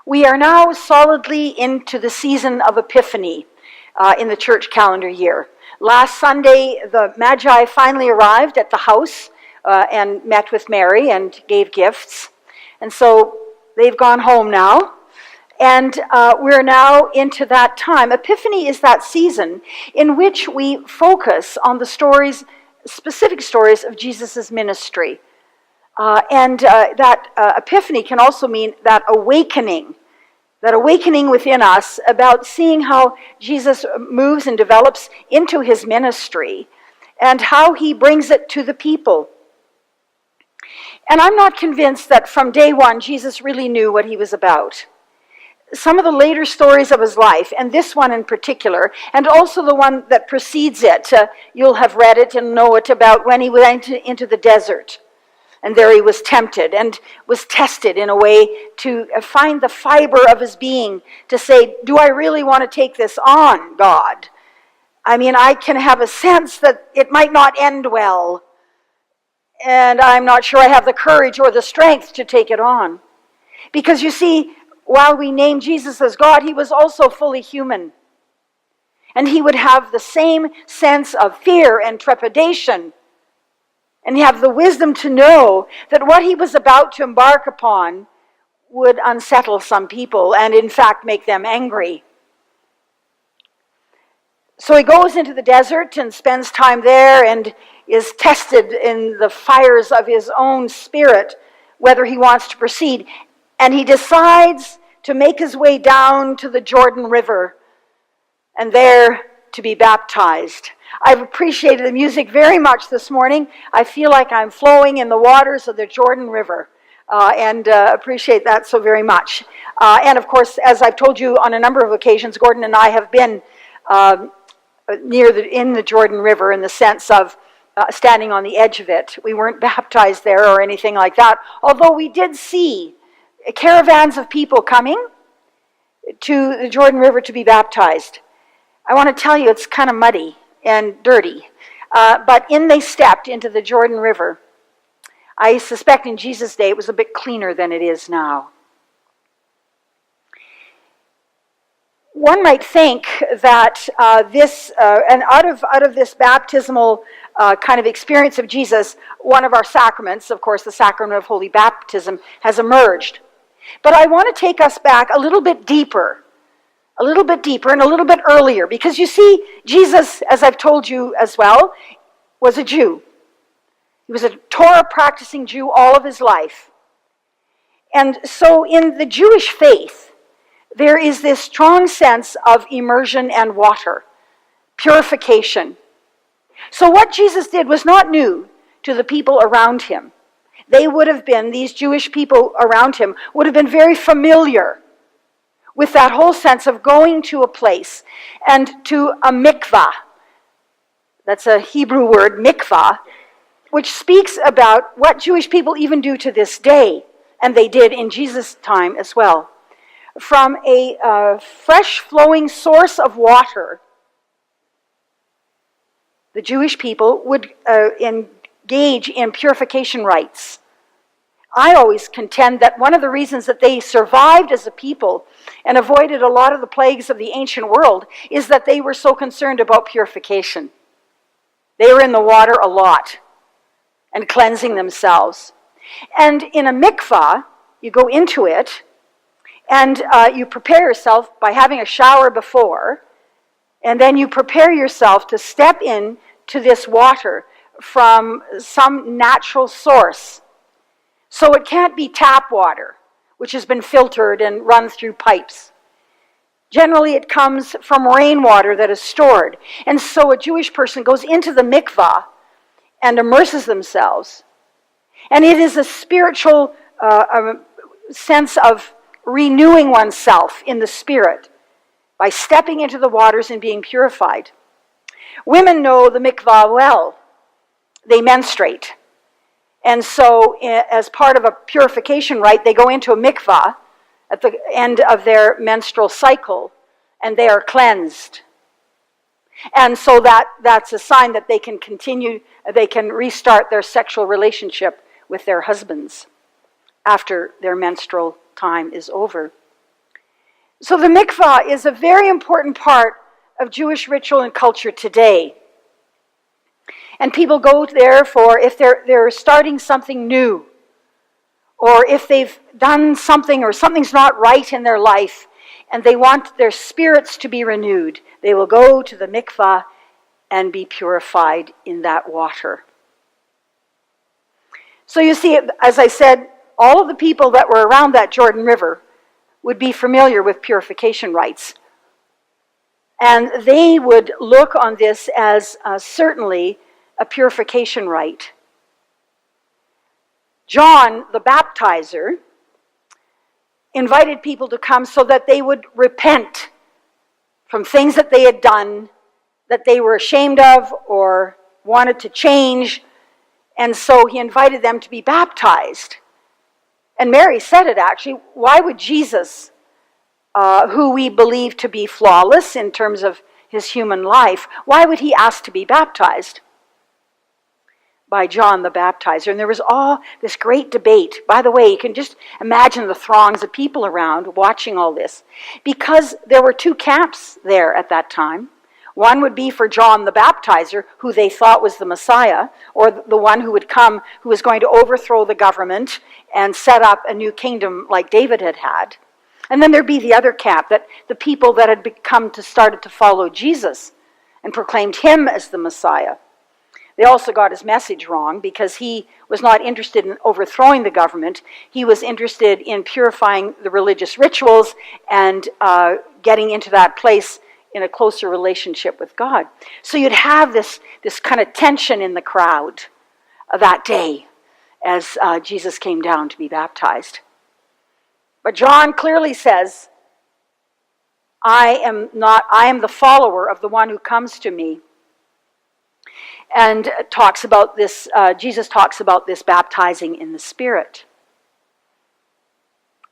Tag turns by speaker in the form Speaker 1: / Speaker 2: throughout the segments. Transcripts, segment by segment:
Speaker 1: We are now solidly into the season of Epiphany in the church calendar year. Last Sunday, the Magi finally arrived at the house and met with Mary and gave gifts. And so they've gone home now. And we're now into that time. Epiphany is that season in which we focus on the stories, specific stories of Jesus' ministry. That epiphany can also mean that awakening within us about seeing how Jesus moves and develops into his ministry and how he brings it to the people. And I'm not convinced that from day one Jesus really knew what he was about. Some of the later stories of his life, and this one in particular, and also the one that precedes it, you'll have read it and know it about when he went into the desert. And there he was tempted and was tested in a way to find the fiber of his being to say, do I really want to take this on, God? I mean, I can have a sense that it might not end well. And I'm not sure I have the courage or the strength to take it on. Because you see, while we name Jesus as God, he was also fully human. And he would have the same sense of fear and trepidation. And have the wisdom to know that what he was about to embark upon would unsettle some people and in fact make them angry. So he goes into the desert and spends time there and is tested in the fires of his own spirit whether he wants to proceed. And he decides to make his way down to the Jordan River and there to be baptized. I've appreciated the music very much this morning. I feel like I'm flowing in the waters of the Jordan River and appreciate that so very much. And of course, as I've told you on a number of occasions, Gordon and I have been in the Jordan River in the sense of standing on the edge of it. We weren't baptized there or anything like that, although we did see caravans of people coming to the Jordan River to be baptized. I want to tell you, it's kind of muddy and dirty. But in they stepped into the Jordan River. I suspect in Jesus' day it was a bit cleaner than it is now. One might think that and out of this baptismal kind of experience of Jesus, one of our sacraments, of course, the sacrament of holy baptism, has emerged. But I want to take us back a little bit deeper and a little bit earlier, because you see, Jesus, as I've told you as well, was a Jew. He was a Torah-practicing Jew all of his life. And so in the Jewish faith, there is this strong sense of immersion and water, purification. So what Jesus did was not new to the people around him. These Jewish people around him would have been very familiar with that whole sense of going to a place and to a mikvah. That's a Hebrew word, mikvah, which speaks about what Jewish people even do to this day, and they did in Jesus' time as well. From a fresh flowing source of water, the Jewish people would engage in purification rites. I always contend that one of the reasons that they survived as a people and avoided a lot of the plagues of the ancient world is that they were so concerned about purification. They were in the water a lot and cleansing themselves. And in a mikvah, you go into it and you prepare yourself by having a shower before, and then you prepare yourself to step in to this water from some natural source. So it can't be tap water, which has been filtered and run through pipes. Generally, it comes from rainwater that is stored. And so a Jewish person goes into the mikvah and immerses themselves. And it is a spiritual sense of renewing oneself in the spirit by stepping into the waters and being purified. Women know the mikvah well. They menstruate. And so, as part of a purification rite, they go into a mikvah at the end of their menstrual cycle, and they are cleansed. And so that's a sign that they can restart their sexual relationship with their husbands after their menstrual time is over. So the mikvah is a very important part of Jewish ritual and culture today. And people go there for if they're starting something new, or if they've done something or something's not right in their life and they want their spirits to be renewed, they will go to the mikvah and be purified in that water. So you see, as I said, all of the people that were around that Jordan River would be familiar with purification rites. And they would look on this as certainly a purification rite. John, the baptizer, invited people to come so that they would repent from things that they had done, that they were ashamed of or wanted to change. And so he invited them to be baptized. And Mary said it actually, why would Jesus, who we believe to be flawless in terms of his human life, why would he ask to be baptized by John the Baptizer? And there was all this great debate. By the way, you can just imagine the throngs of people around watching all this, because there were two camps there at that time. One would be for John the Baptizer, who they thought was the Messiah, or the one who would come, who was going to overthrow the government and set up a new kingdom like David had had. And then there'd be the other camp, that the people that had started to follow Jesus and proclaimed him as the Messiah. They also got his message wrong, because he was not interested in overthrowing the government. He was interested in purifying the religious rituals and getting into that place in a closer relationship with God. So you'd have this kind of tension in the crowd that day as Jesus came down to be baptized. But John clearly says, I am the follower of the one who comes to me. And talks about this, Jesus talks about this baptizing in the Spirit.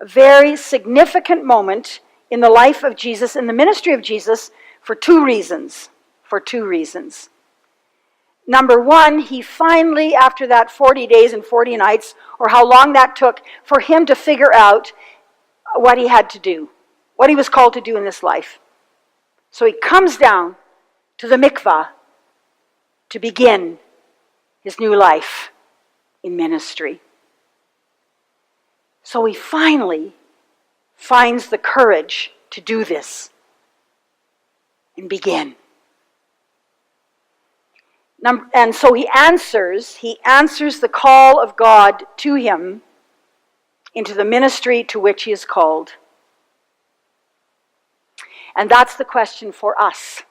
Speaker 1: A very significant moment in the life of Jesus, in the ministry of Jesus, for two reasons. Number one, he finally, after that 40 days and 40 nights, or how long that took for him to figure out what he had to do, what he was called to do in this life. So he comes down to the mikvah to begin his new life in ministry. So he finally finds the courage to do this and begin. And so he answers the call of God to him into the ministry to which he is called. And that's the question for us.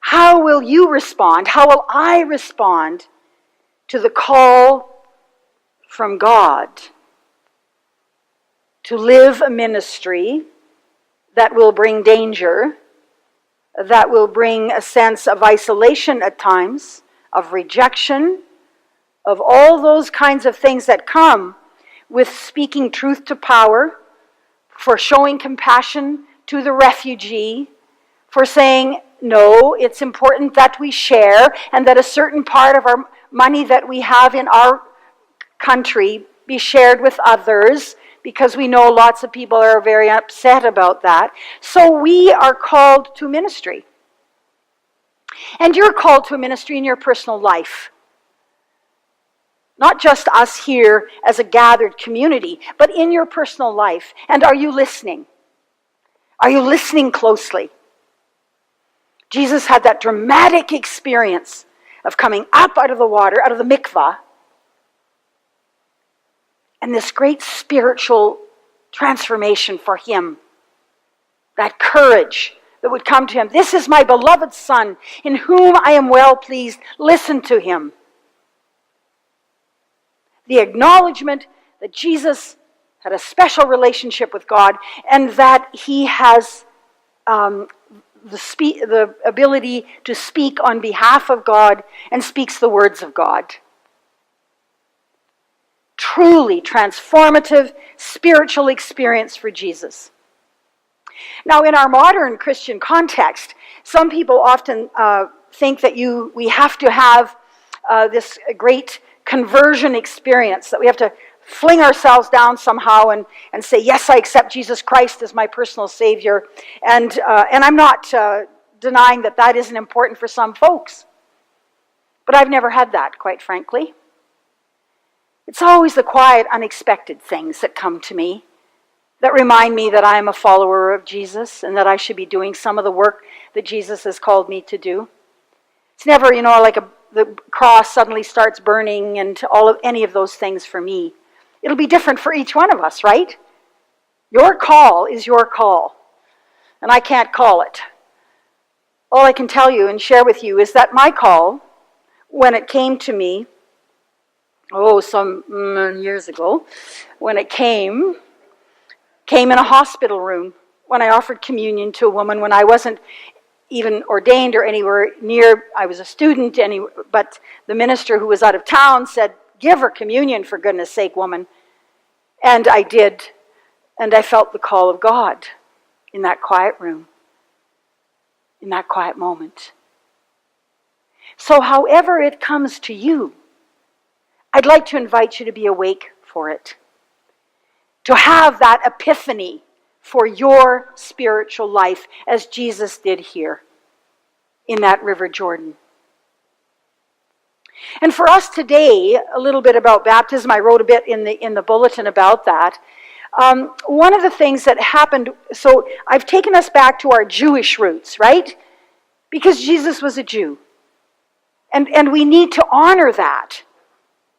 Speaker 1: How will you respond? How will I respond to the call from God to live a ministry that will bring danger, that will bring a sense of isolation at times, of rejection, of all those kinds of things that come with speaking truth to power, for showing compassion to the refugee, for saying, no, it's important that we share and that a certain part of our money that we have in our country be shared with others, because we know lots of people are very upset about that. So we are called to ministry. And you're called to a ministry in your personal life. Not just us here as a gathered community, but in your personal life. And are you listening? Are you listening closely? Jesus had that dramatic experience of coming up out of the water, out of the mikvah, and this great spiritual transformation for him. That courage that would come to him. This is my beloved Son, in whom I am well pleased. Listen to him. The acknowledgement that Jesus had a special relationship with God, and that he has the ability to speak on behalf of God and speaks the words of God. Truly transformative spiritual experience for Jesus. Now, in our modern Christian context, some people often think that we have to have this great conversion experience, that we have to fling ourselves down somehow and say, yes, I accept Jesus Christ as my personal Savior. And I'm not denying that that isn't important for some folks. But I've never had that, quite frankly. It's always the quiet, unexpected things that come to me that remind me that I am a follower of Jesus and that I should be doing some of the work that Jesus has called me to do. It's never, like the cross suddenly starts burning and any of those things for me. It'll be different for each one of us, right? Your call is your call, and I can't call it. All I can tell you and share with you is that my call, when it came to me, some years ago, when it came in a hospital room, when I offered communion to a woman, when I wasn't even ordained or anywhere near. I was a student, but the minister who was out of town said, give her communion, for goodness sake, woman. And I did, and I felt the call of God in that quiet room, in that quiet moment. So however it comes to you, I'd like to invite you to be awake for it, to have that epiphany for your spiritual life as Jesus did here in that River Jordan. And for us today, a little bit about baptism. I wrote a bit in the bulletin about that. One of the things that happened, so I've taken us back to our Jewish roots, right? Because Jesus was a Jew. And we need to honor that.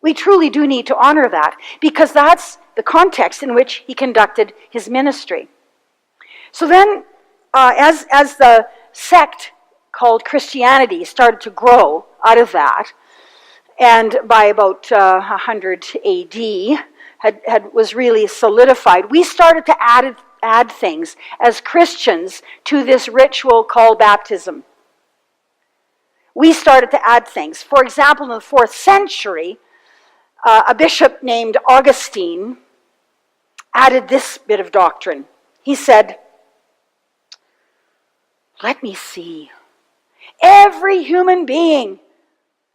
Speaker 1: We truly do need to honor that, because that's the context in which he conducted his ministry. So then, as the sect called Christianity started to grow out of that, and by about 100 AD was really solidified, we started to add things as Christians to this ritual called baptism. We started to add things. For example, in the 4th century, a bishop named Augustine added this bit of doctrine. He said, let me see. Every human being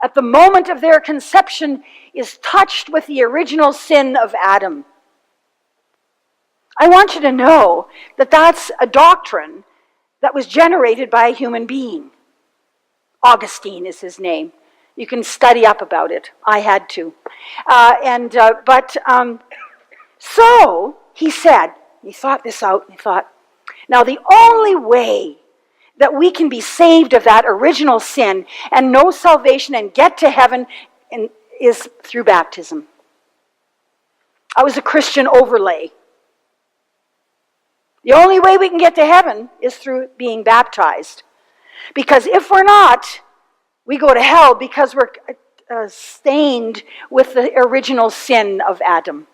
Speaker 1: at the moment of their conception is touched with the original sin of Adam. I want you to know that that's a doctrine that was generated by a human being. Augustine is his name. You can study up about it. I had to. So he said, he thought this out, and he thought, now the only way that we can be saved of that original sin and know salvation and get to heaven is through baptism. I was a Christian overlay. The only way we can get to heaven is through being baptized. Because if we're not, we go to hell because we're stained with the original sin of Adam.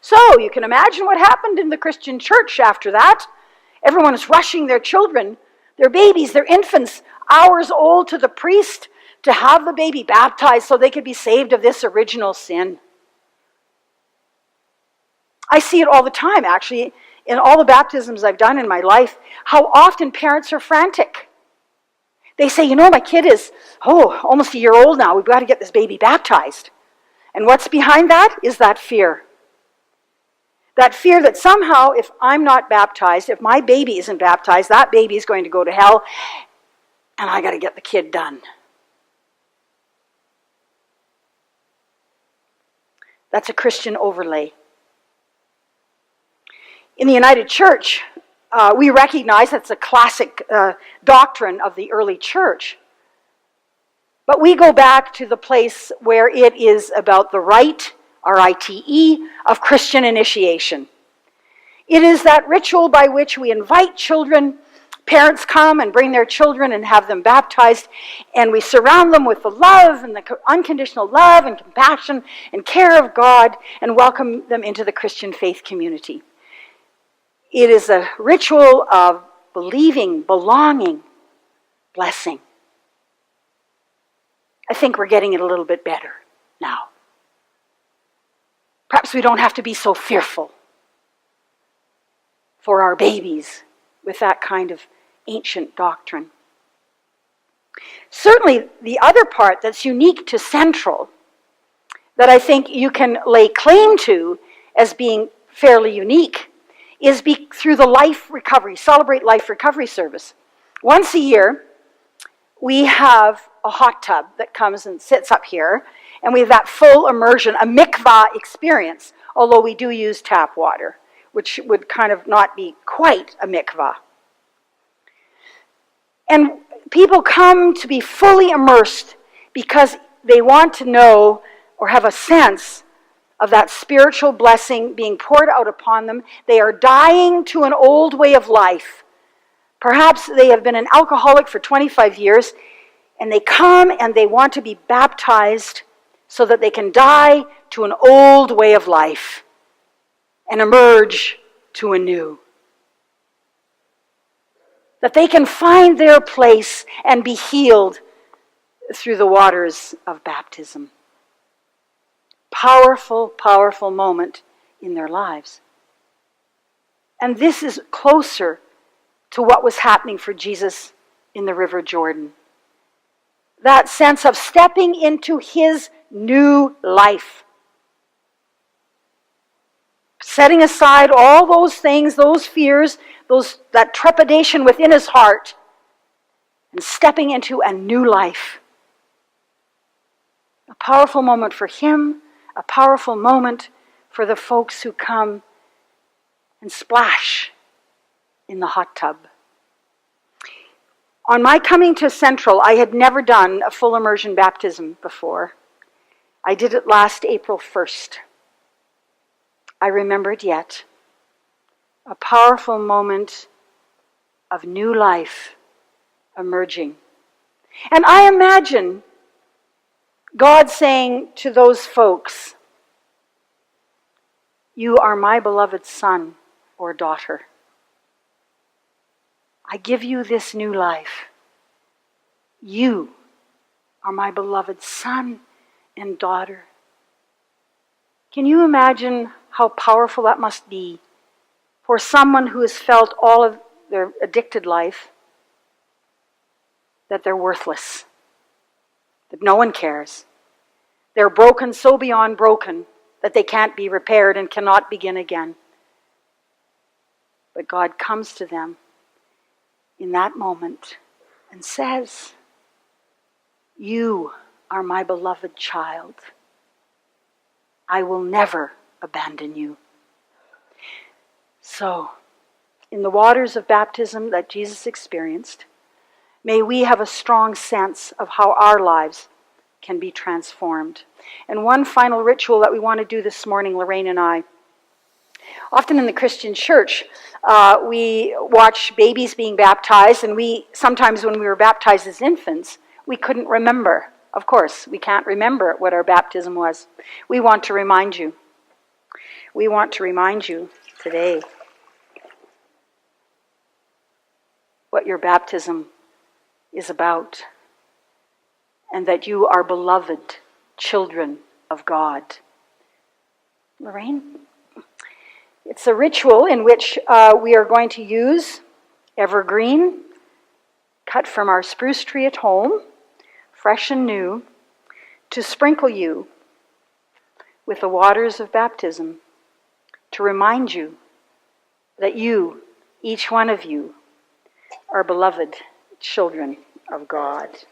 Speaker 1: So you can imagine what happened in the Christian church after that. Everyone is rushing their children, their babies, their infants, hours old, to the priest to have the baby baptized so they could be saved of this original sin. I see it all the time, actually, in all the baptisms I've done in my life, how often parents are frantic. They say, my kid is, almost a year old now. We've got to get this baby baptized. And what's behind that is that fear. That fear that somehow, if I'm not baptized, if my baby isn't baptized, that baby is going to go to hell, and I got to get the kid done. That's a Christian overlay. In the United Church, we recognize that's a classic doctrine of the early church. But we go back to the place where it is about the rite, R-I-T-E, of Christian initiation. It is that ritual by which we invite children. Parents come and bring their children and have them baptized, and we surround them with the love and the unconditional love and compassion and care of God and welcome them into the Christian faith community. It is a ritual of believing, belonging, blessing. I think we're getting it a little bit better now. Perhaps we don't have to be so fearful for our babies with that kind of ancient doctrine. Certainly, the other part that's unique to Central, that I think you can lay claim to as being fairly unique is through the Life Recovery, Celebrate Life Recovery service. Once a year, we have a hot tub that comes and sits up here, and we have that full immersion, a mikvah experience, although we do use tap water, which would kind of not be quite a mikvah. And people come to be fully immersed because they want to know or have a sense of that spiritual blessing being poured out upon them. They are dying to an old way of life. Perhaps they have been an alcoholic for 25 years, and they come and they want to be baptized so that they can die to an old way of life and emerge to a new. That they can find their place and be healed through the waters of baptism. Powerful, powerful moment in their lives. And this is closer to what was happening for Jesus in the River Jordan. That sense of stepping into his new life. Setting aside all those things, those fears, that trepidation within his heart, and stepping into a new life. A powerful moment for him, a powerful moment for the folks who come and splash in the hot tub. On my coming to Central, I had never done a full immersion baptism before. I did it last April 1st. I remember it yet. A powerful moment of new life emerging. And I imagine God saying to those folks, "You are my beloved son or daughter. I give you this new life. You are my beloved son and daughter." Can you imagine how powerful that must be for someone who has felt all of their addicted life that they're worthless, that no one cares. They're broken so beyond broken that they can't be repaired and cannot begin again. But God comes to them in that moment and says, "You are my beloved child. I will never abandon you." So, in the waters of baptism that Jesus experienced, may we have a strong sense of how our lives can be transformed. And one final ritual that we want to do this morning, Lorraine and I. Often in the Christian church, we watch babies being baptized, and sometimes when we were baptized as infants, we couldn't remember. Of course, we can't remember what our baptism was. We want to remind you. We want to remind you today what your baptism is about, and that you are beloved children of God. Lorraine? It's a ritual in which we are going to use evergreen, cut from our spruce tree at home, fresh and new, to sprinkle you with the waters of baptism, to remind you that you, each one of you, are beloved children of God.